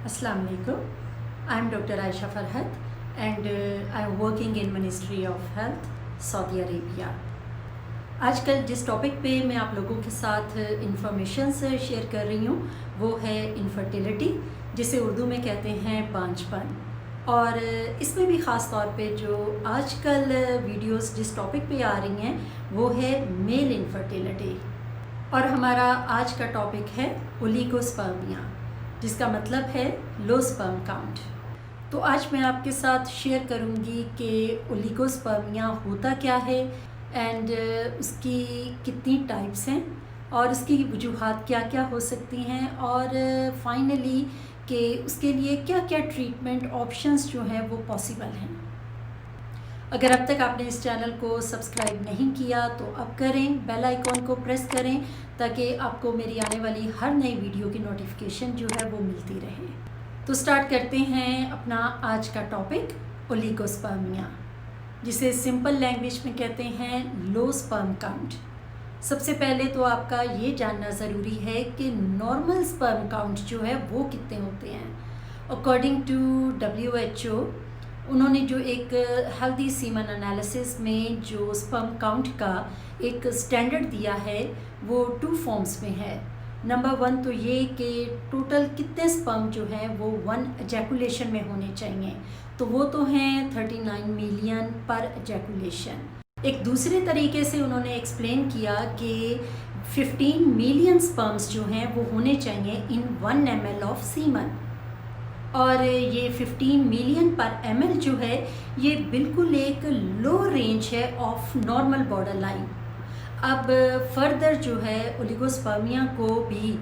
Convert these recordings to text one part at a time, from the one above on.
Assalamu alaikum. I am Dr. Aisha Farhat and I am working in Ministry of Health, Saudi Arabia. आजकल जिस topic पे मैं आप लोगों के साथ इंफॉर्मेशन शेयर कर रही हूँ वो है इनफर्टिलिटी, जिसे उर्दू में कहते हैं बांझपन। और इसमें भी ख़ास तौर पे जो आजकल वीडियोस जिस टॉपिक पे आ रही हैं वो है मेल इनफर्टिलिटी। और हमारा आज का टॉपिक है ओलिगोस्पर्मिया, जिसका मतलब है लो स्पर्म काउंट। तो आज मैं आपके साथ शेयर करूंगी कि ओलिगोस्पर्मिया होता क्या है एंड उसकी कितनी टाइप्स हैं और उसकी वजूहात क्या क्या हो सकती हैं, और फाइनली कि उसके लिए क्या क्या ट्रीटमेंट ऑप्शंस जो हैं वो पॉसिबल हैं। अगर अब तक आपने इस चैनल को सब्सक्राइब नहीं किया तो अब करें, बेल आइकॉन को प्रेस करें ताकि आपको मेरी आने वाली हर नई वीडियो की नोटिफिकेशन जो है वो मिलती रहे। तो स्टार्ट करते हैं अपना आज का टॉपिक ओलिगोस्पर्मिया, जिसे सिंपल लैंग्वेज में कहते हैं लो स्पर्म काउंट। सबसे पहले तो आपका ये जानना ज़रूरी है कि नॉर्मल स्पर्म काउंट जो है वो कितने होते हैं। अकॉर्डिंग टू WHO उन्होंने जो एक हेल्दी सीमन एनालिसिस में जो स्पर्म काउंट का एक स्टैंडर्ड दिया है वो 2 फॉर्म्स में है। नंबर 1 तो ये कि टोटल कितने स्पर्म जो हैं वो 1 एजैकुलेशन में होने चाहिए, तो वो तो हैं 39 मिलियन पर एजैकुलेशन। एक दूसरे तरीके से उन्होंने एक्सप्लेन किया कि 15 मिलियन स्पर्म्स जो हैं वो होने चाहिए इन 1 ml ऑफ सीमन। और ये 15 मिलियन पर ml जो है ये बिल्कुल एक लो रेंज है ऑफ नॉर्मल बॉर्डर लाइन। अब फर्दर जो है ओलिगोस्पर्मिया को भी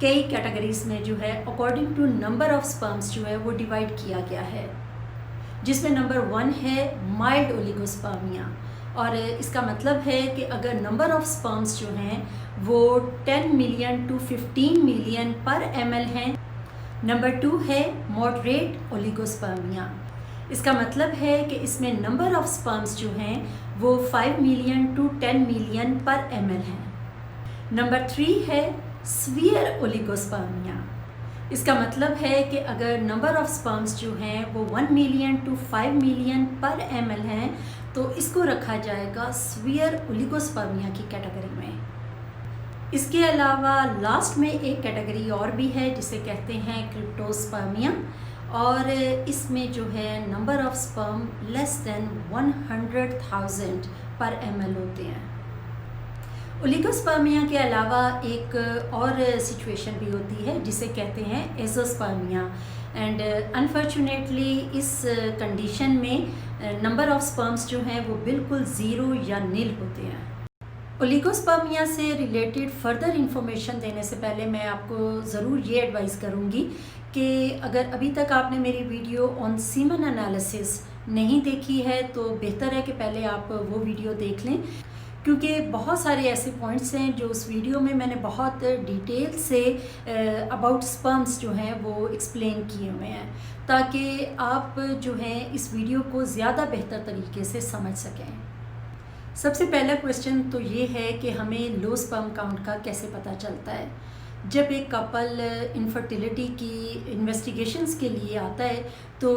कई कैटेगरीज में जो है according to number of sperms जो है वो डिवाइड किया गया है, जिसमें नंबर 1 है माइल्ड ओलिगोस्पर्मिया। और इसका मतलब है कि अगर नंबर ऑफ स्पर्म्स जो हैं वो 10 मिलियन टू 15 मिलियन पर ml हैं। नंबर 2 है मॉडरेट ओलिगोस्पर्मिया। इसका मतलब है कि इसमें नंबर ऑफ स्पर्म्स जो हैं वो 5 मिलियन टू 10 मिलियन पर ml हैं। नंबर 3 है सीवियर ओलिगोस्पर्मिया। इसका मतलब है कि अगर नंबर ऑफ स्पर्म्स जो हैं वो 1 मिलियन टू 5 मिलियन पर ml हैं तो इसको रखा जाएगा सीवियर ओलिगोस्पर्मिया की कैटेगरी में। इसके अलावा लास्ट में एक कैटेगरी और भी है जिसे कहते हैं क्रिप्टोस्पर्मिया, और इसमें जो है number of sperm less than 100,000 पर ml होते हैं। ओलिगोस्पर्मिया के अलावा एक और सिचुएशन भी होती है जिसे कहते हैं एजोस्पर्मिया, एंड अनफॉर्चुनेटली इस कंडीशन में नंबर ऑफ स्पर्म्स जो हैं वो बिल्कुल ज़ीरो या नील होते हैं। ओलिगोस्पर्मिया से रिलेटेड फर्दर इंफॉर्मेशन देने से पहले मैं आपको ज़रूर ये एडवाइस करूँगी कि अगर अभी तक आपने मेरी वीडियो ऑन सीमन एनालिसिस नहीं देखी है तो बेहतर है कि पहले आप वो वीडियो देख लें, क्योंकि बहुत सारे ऐसे पॉइंट्स हैं जो उस वीडियो में मैंने बहुत डिटेल से अबाउट स्पर्म्स जो हैं वो एक्सप्लेन किए हुए हैं, ताकि आप जो हैं इस वीडियो को ज़्यादा बेहतर तरीके से समझ सकें। सबसे पहला क्वेश्चन तो ये है कि हमें लो स्पर्म काउंट का कैसे पता चलता है। जब एक कपल इनफर्टिलिटी की इन्वेस्टिगेशंस के लिए आता है तो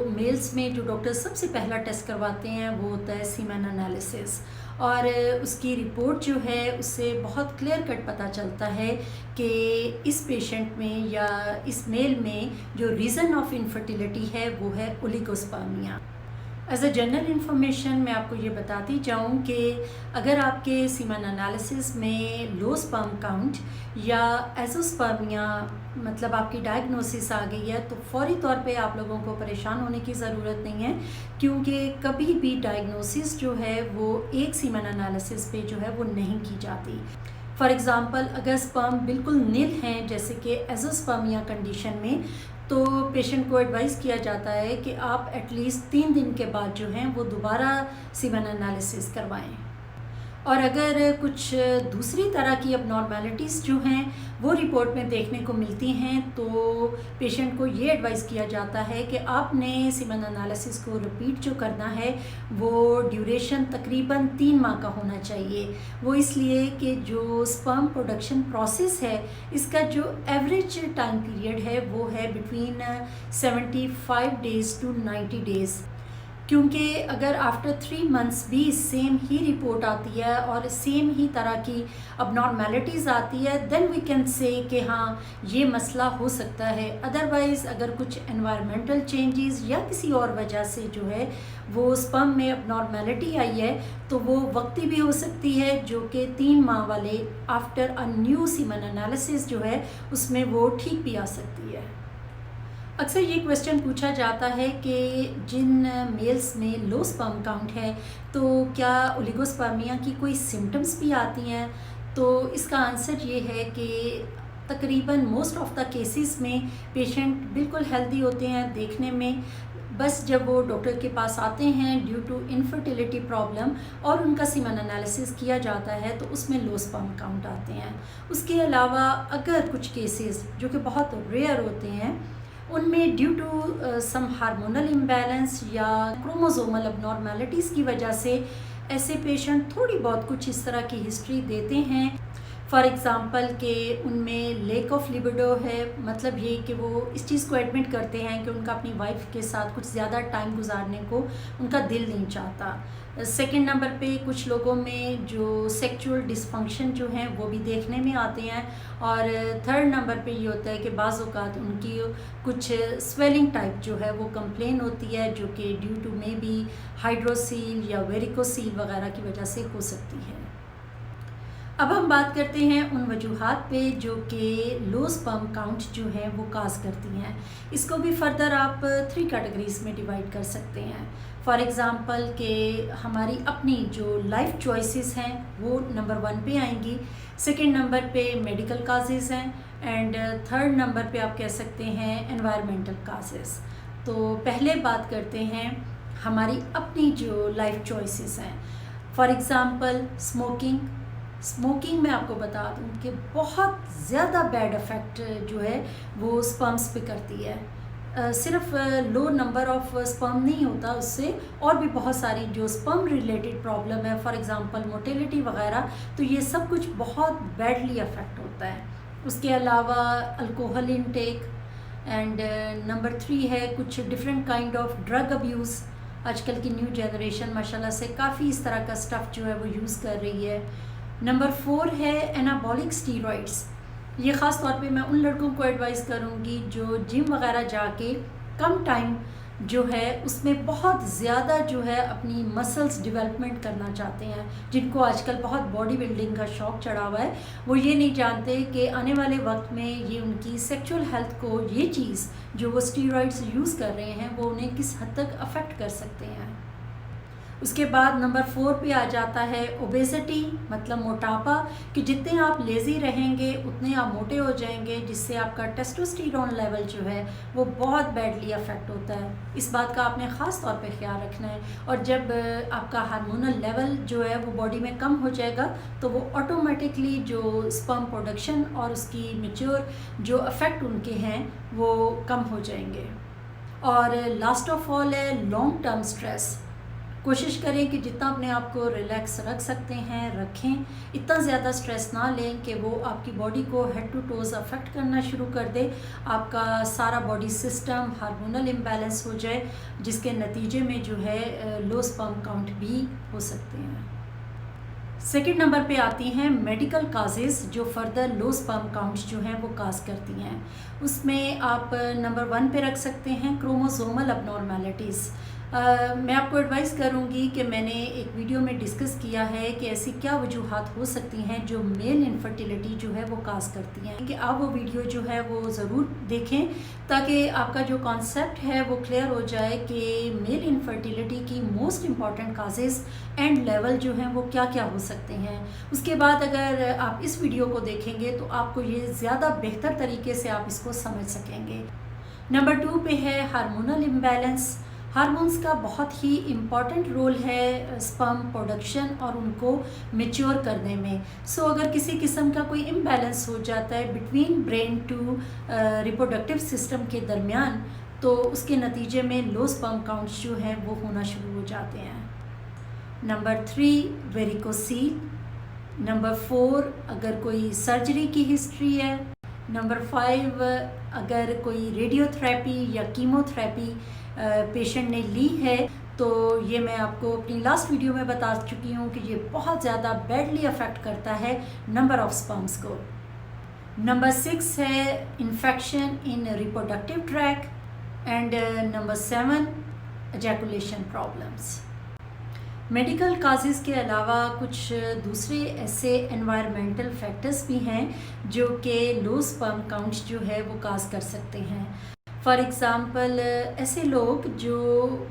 मेल्स में जो डॉक्टर सबसे पहला टेस्ट करवाते हैं वो होता है सीमन एनालिसिस, और उसकी रिपोर्ट जो है उससे बहुत क्लियर कट पता चलता है कि इस पेशेंट में या इस मेल में जो रीज़न ऑफ इनफर्टिलिटी है वो है oligospermia. As a general information मैं आपको ये बताती जाऊँ कि अगर आपके सीमन एनालिसिस में लो स्पर्म काउंट या एजोस्पर्मिया मतलब आपकी डायग्नोसिस आ गई है तो फौरी तौर पे आप लोगों को परेशान होने की ज़रूरत नहीं है, क्योंकि कभी भी डायग्नोसिस जो है वो एक सीमन एनालिसिस पे जो है वो नहीं की जाती। फॉर एग्ज़ाम्पल अगर स्पर्म बिल्कुल नील हैं जैसे कि एजोस्पर्मिया कंडीशन में, तो पेशेंट को एडवाइस किया जाता है कि आप एटलीस्ट 3 दिन के बाद जो हैं वो दोबारा सीमन एनालिसिस करवाएं। और अगर कुछ दूसरी तरह की अबनॉर्मेलिटीज़ जो हैं वो रिपोर्ट में देखने को मिलती हैं तो पेशेंट को ये एडवाइस किया जाता है कि आपने सीमेन एनालिसिस को रिपीट जो करना है वो ड्यूरेशन तकरीबन 3 माह का होना चाहिए। वो इसलिए कि जो स्पर्म प्रोडक्शन प्रोसेस है इसका जो एवरेज टाइम पीरियड है वो है बिटवीन 75 डेज़ टू 90 डेज़, क्योंकि अगर आफ्टर 3 मंथ्स भी सेम ही रिपोर्ट आती है और सेम ही तरह की अबनॉर्मेलिटीज़ आती है देन वी कैन से कि हाँ ये मसला हो सकता है। अदरवाइज़ अगर कुछ एनवायरमेंटल चेंजेस या किसी और वजह से जो है वो स्पर्म में अबनॉर्मेलिटी आई है तो वो वक्ती भी हो सकती है, जो कि 3 माह वाले after a new semen analysis जो है उसमें वो ठीक भी आ सकती है। अक्सर ये क्वेश्चन पूछा जाता है कि जिन मेल्स में लो स्पर्म काउंट है तो क्या ओलिगोस्पर्मिया की कोई सिम्टम्स भी आती हैं। तो इसका आंसर ये है कि तकरीबन मोस्ट ऑफ द केसेस में पेशेंट बिल्कुल हेल्दी होते हैं देखने में, बस जब वो डॉक्टर के पास आते हैं ड्यू टू इनफर्टिलिटी प्रॉब्लम और उनका सीमेन एनालिसिस किया जाता है तो उसमें लो स्पर्म काउंट आते हैं। उसके अलावा अगर कुछ केसेस जो कि बहुत रेयर होते हैं उनमें due to some hormonal imbalance या क्रोमोसोमल अबनॉर्मेलिटीज़ की वजह से ऐसे पेशेंट थोड़ी बहुत कुछ इस तरह की हिस्ट्री देते हैं। फॉर एग्ज़ाम्पल कि उनमें लेक ऑफ लिबिडो है, मतलब ये कि वो इस चीज़ को एडमिट करते हैं कि उनका अपनी वाइफ के साथ कुछ ज़्यादा टाइम गुजारने को उनका दिल नहीं चाहता। सेकंड नंबर पे कुछ लोगों में जो सेक्सुअल डिसफंक्शन जो हैं वो भी देखने में आते हैं। और थर्ड नंबर पे ये होता है कि बाज़ औक़ात उनकी कुछ स्वेलिंग टाइप जो है वो कंप्लेन होती है, जो कि due to may be hydrocele या वेरिकोसील वगैरह की वजह से हो सकती है। अब हम बात करते हैं उन वजूहात पे जो कि लो स्पर्म काउंट जो है वो काज करती हैं। इसको भी फर्दर आप 3 कैटेगरीज़ में डिवाइड कर सकते हैं। फॉर एग्ज़ाम्पल कि हमारी अपनी जो लाइफ चॉइसेस हैं वो नंबर 1 पे आएंगी, सेकंड नंबर पे मेडिकल काजेज़ हैं एंड थर्ड नंबर पे आप कह सकते हैं एनवायरमेंटल काजेज़। तो पहले बात करते हैं हमारी अपनी जो लाइफ चॉइसेस हैं। फॉर एग्ज़ाम्पल स्मोकिंग में आपको बता दूं कि बहुत ज़्यादा बैड इफ़ेक्ट जो है वो स्पर्म्स पे करती है। सिर्फ लो नंबर ऑफ स्पर्म नहीं होता, उससे और भी बहुत सारी जो स्पर्म रिलेटेड प्रॉब्लम है, फॉर एग्ज़ाम्पल मोटिलिटी वगैरह, तो ये सब कुछ बहुत बैडली अफेक्ट होता है। उसके अलावा अल्कोहल इनटेक एंड नंबर 3 है कुछ different kind of drug abuse. आजकल की न्यू जनरेशन माशाल्लाह से काफ़ी इस तरह का स्टफ़ जो है वो यूज़ कर रही है। नंबर 4 है एनाबॉलिक स्टीरॉइड्स। ये ख़ास तौर पे मैं उन लड़कों को एडवाइस करूँगी जो जिम वगैरह जाके कम टाइम जो है उसमें बहुत ज़्यादा जो है अपनी मसल्स डेवलपमेंट करना चाहते हैं, जिनको आजकल बहुत बॉडी बिल्डिंग का शौक़ चढ़ा हुआ है। वो ये नहीं जानते कि आने वाले वक्त में ये उनकी सेक्सुअल हेल्थ को ये चीज़ जो वो स्टीरॉइड्स यूज़ कर रहे हैं वो उन्हें किस हद तक अफेक्ट कर सकते हैं। उसके बाद नंबर 4 पे आ जाता है ओबेसिटी, मतलब मोटापा, कि जितने आप लेज़ी रहेंगे उतने आप मोटे हो जाएंगे, जिससे आपका टेस्टोस्टेरोन लेवल जो है वो बहुत बैडली अफेक्ट होता है। इस बात का आपने ख़ास तौर पे ख्याल रखना है। और जब आपका हार्मोनल लेवल जो है वो बॉडी में कम हो जाएगा तो वो ऑटोमेटिकली जो स्पर्म प्रोडक्शन और उसकी मैच्योर जो अफेक्ट उनके हैं वो कम हो जाएंगे। और लास्ट ऑफ ऑल है लॉन्ग टर्म स्ट्रेस। कोशिश करें कि जितना अपने आप को रिलैक्स रख सकते हैं रखें, इतना ज़्यादा स्ट्रेस ना लें कि वो आपकी बॉडी को हेड टू टोज़ अफेक्ट करना शुरू कर दे, आपका सारा बॉडी सिस्टम हार्मोनल इम्बैलेंस हो जाए, जिसके नतीजे में जो है लो स्पर्म काउंट भी हो सकते हैं। सेकंड नंबर पे आती हैं मेडिकल काजेज़ जो फर्दर लो स्पर्म काउंट जो हैं वो काज करती हैं। उसमें आप नंबर 1 पे रख सकते हैं क्रोमोसोमल अबनॉर्मेलिटीज़। मैं आपको एडवाइस करूंगी कि मैंने एक वीडियो में डिस्कस किया है कि ऐसी क्या वजूहात हो सकती हैं जो मेल इनफर्टिलिटी जो है वो काज करती हैं, कि आप वो वीडियो जो है वो ज़रूर देखें ताकि आपका जो कॉन्सेप्ट है वो क्लियर हो जाए कि मेल इनफर्टिलिटी की most important causes and level जो हैं वो क्या क्या हो सकते हैं। उसके बाद अगर आप इस वीडियो को देखेंगे तो आपको ये ज़्यादा बेहतर तरीके से आप इसको समझ सकेंगे। नंबर 2 पे है हार्मोनल इम्बैलेंस। हार्मोन्स का बहुत ही इम्पॉर्टेंट रोल है स्पर्म प्रोडक्शन और उनको मैच्योर करने में। सो अगर किसी किस्म का कोई इम्बैलेंस हो जाता है between brain to reproductive system के दरमियान, तो उसके नतीजे में लो स्पर्म काउंट्स जो हैं वो होना शुरू हो जाते हैं। Number 3 varicocele. नंबर 4 अगर कोई सर्जरी की हिस्ट्री है। नंबर 5 अगर कोई रेडियोथेरेपी या कीमोथेरेपी पेशेंट ने ली है, तो ये मैं आपको अपनी लास्ट वीडियो में बता चुकी हूँ कि ये बहुत ज़्यादा बैडली अफेक्ट करता है नंबर ऑफ स्पर्म्स को। नंबर 6 है infection in reproductive tract and number 7 ejaculation problems. Medical causes के अलावा कुछ दूसरे ऐसे एनवायरमेंटल फैक्टर्स भी हैं जो कि लो स्पर्म काउंट्स जो है वो काज कर सकते हैं। फॉर एग्ज़ाम्पल ऐसे लोग जो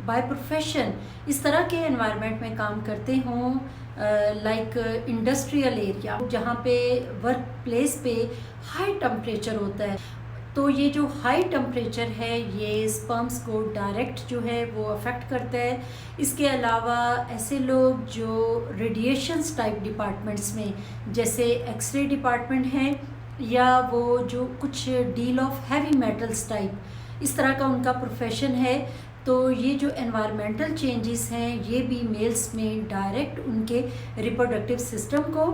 बाय प्रोफेशन इस तरह के एनवायरनमेंट में काम करते हों, लाइक इंडस्ट्रियल एरिया जहाँ पे वर्क प्लेस पे हाई टेम्परेचर होता है, तो ये जो हाई टेम्परेचर है ये स्पर्म्स को डायरेक्ट जो है वो अफेक्ट करता है। इसके अलावा ऐसे लोग जो रेडिएशंस टाइप डिपार्टमेंट्स में, जैसे एक्सरे डिपार्टमेंट हैं या वो जो कुछ deal of heavy metals type इस तरह का उनका प्रोफेशन है, तो ये जो एनवायरमेंटल चेंजेस हैं ये भी मेल्स में डायरेक्ट उनके रिप्रोडक्टिव सिस्टम को,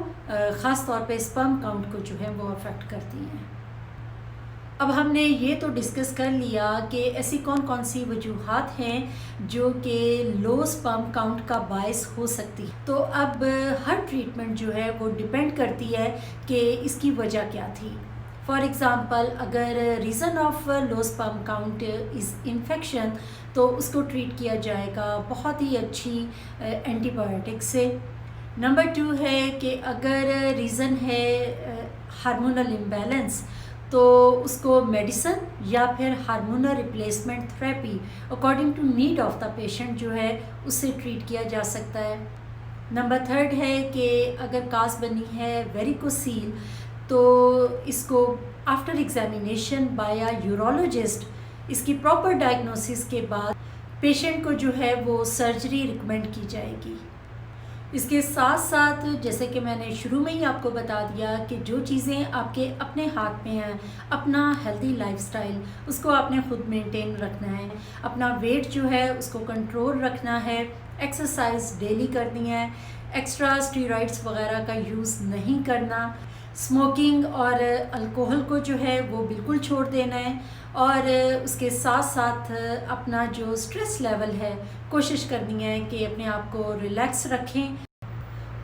ख़ास तौर पे स्पर्म काउंट को जो है वो अफेक्ट करती हैं। अब हमने ये तो डिस्कस कर लिया कि ऐसी कौन कौन सी वजूहात हैं जो कि लो स्पर्म काउंट का बायस हो सकती है। तो अब हर ट्रीटमेंट जो है वो डिपेंड करती है कि इसकी वजह क्या थी। फॉर एग्ज़ाम्पल अगर reason of low sperm count is infection, तो उसको ट्रीट किया जाएगा बहुत ही अच्छी एंटीबायोटिक से। नंबर 2 है कि अगर रीज़न है हार्मोनल इम्बैलेंस, तो उसको मेडिसन या फिर hormonal replacement therapy according to need of the patient जो है उससे ट्रीट किया जा सकता है। नंबर 3 है कि अगर काज बनी है वेरिकोसील, तो इसको after examination by a urologist इसकी प्रॉपर डायग्नोसिस के बाद पेशेंट को जो है वो सर्जरी रिकमेंड की जाएगी। इसके साथ साथ जैसे कि मैंने शुरू में ही आपको बता दिया कि जो चीज़ें आपके अपने हाथ में हैं, अपना हेल्दी लाइफस्टाइल उसको आपने खुद मेंटेन रखना है, अपना वेट जो है उसको कंट्रोल रखना है, एक्सरसाइज डेली करनी है, एक्स्ट्रा स्टेरॉइड्स वगैरह का यूज़ नहीं करना, स्मोकिंग और अल्कोहल को जो है वो बिल्कुल छोड़ देना है, और उसके साथ साथ अपना जो स्ट्रेस लेवल है कोशिश करनी है कि अपने आप को रिलैक्स रखें।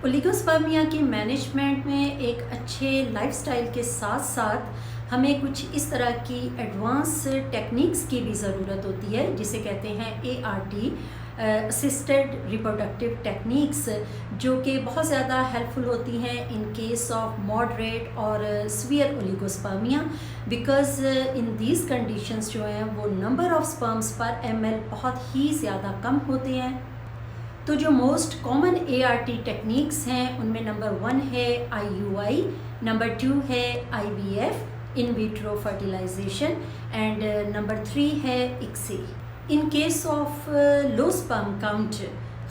ओलिगोस्पर्मिया की मैनेजमेंट में एक अच्छे लाइफस्टाइल के साथ साथ हमें कुछ इस तरह की एडवांस टेक्निक्स की भी ज़रूरत होती है जिसे कहते हैं ART, असिस्टेड रिप्रोडक्टिव टेक्निक्स, जो कि बहुत ज़्यादा हेल्पफुल होती हैं इन केस ऑफ मॉडरेट और severe oligospermia, because in these conditions जो हैं वो नंबर ऑफ स्पर्म्स पर ml बहुत ही ज़्यादा कम होते हैं। तो जो मोस्ट कॉमन ART टेक्निक्स हैं उनमें नंबर 1 है IUI, नंबर 2 है IVF in vitro fertilisation and number 3 है ICSI। In case of low sperm count,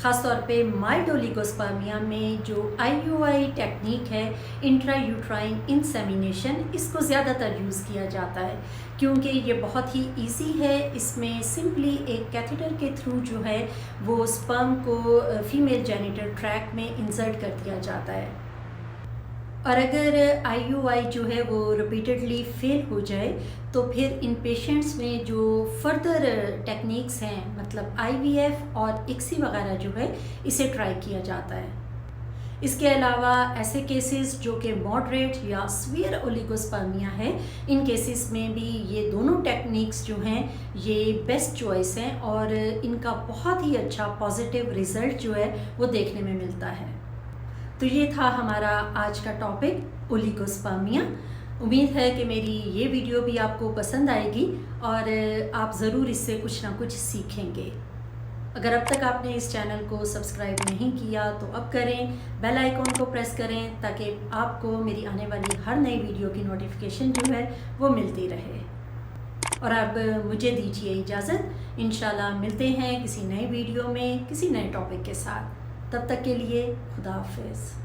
ख़ासतौर पे माइल्ड ओलिगोस्पर्मिया में जो IUI टेक्निक है इंट्रा यूट्राइन इंसेमिनेशन, इसको ज़्यादातर यूज़ किया जाता है क्योंकि ये बहुत ही इजी है। इसमें सिंपली एक कैथेटर के थ्रू जो है वो स्पर्म को फीमेल जेनिटल ट्रैक में इंसर्ट कर दिया जाता है, और अगर IUI जो है वो रिपीटेडली फेल हो जाए तो फिर इन पेशेंट्स में जो फर्दर टेक्निक्स हैं, मतलब IVF और ICSI वगैरह जो है इसे ट्राई किया जाता है। इसके अलावा ऐसे केसेस जो कि मॉडरेट या सीवियर ओलिगोस्पर्मिया है, इन केसेस में भी ये दोनों टेक्निक्स जो हैं ये बेस्ट चॉइस हैं और इनका बहुत ही अच्छा पॉजिटिव रिज़ल्ट जो है वो देखने में मिलता है। तो ये था हमारा आज का टॉपिक ओलिगोस्पर्मिया। उम्मीद है कि मेरी ये वीडियो भी आपको पसंद आएगी और आप ज़रूर इससे कुछ ना कुछ सीखेंगे। अगर अब तक आपने इस चैनल को सब्सक्राइब नहीं किया तो अब करें, बेल आइकॉन को प्रेस करें ताकि आपको मेरी आने वाली हर नई वीडियो की नोटिफिकेशन जो है वो मिलती रहे। और अब मुझे दीजिए इजाज़त। इंशाल्लाह मिलते हैं किसी नए वीडियो में किसी नए टॉपिक के साथ। तब तक के लिए खुदा हाफिज़।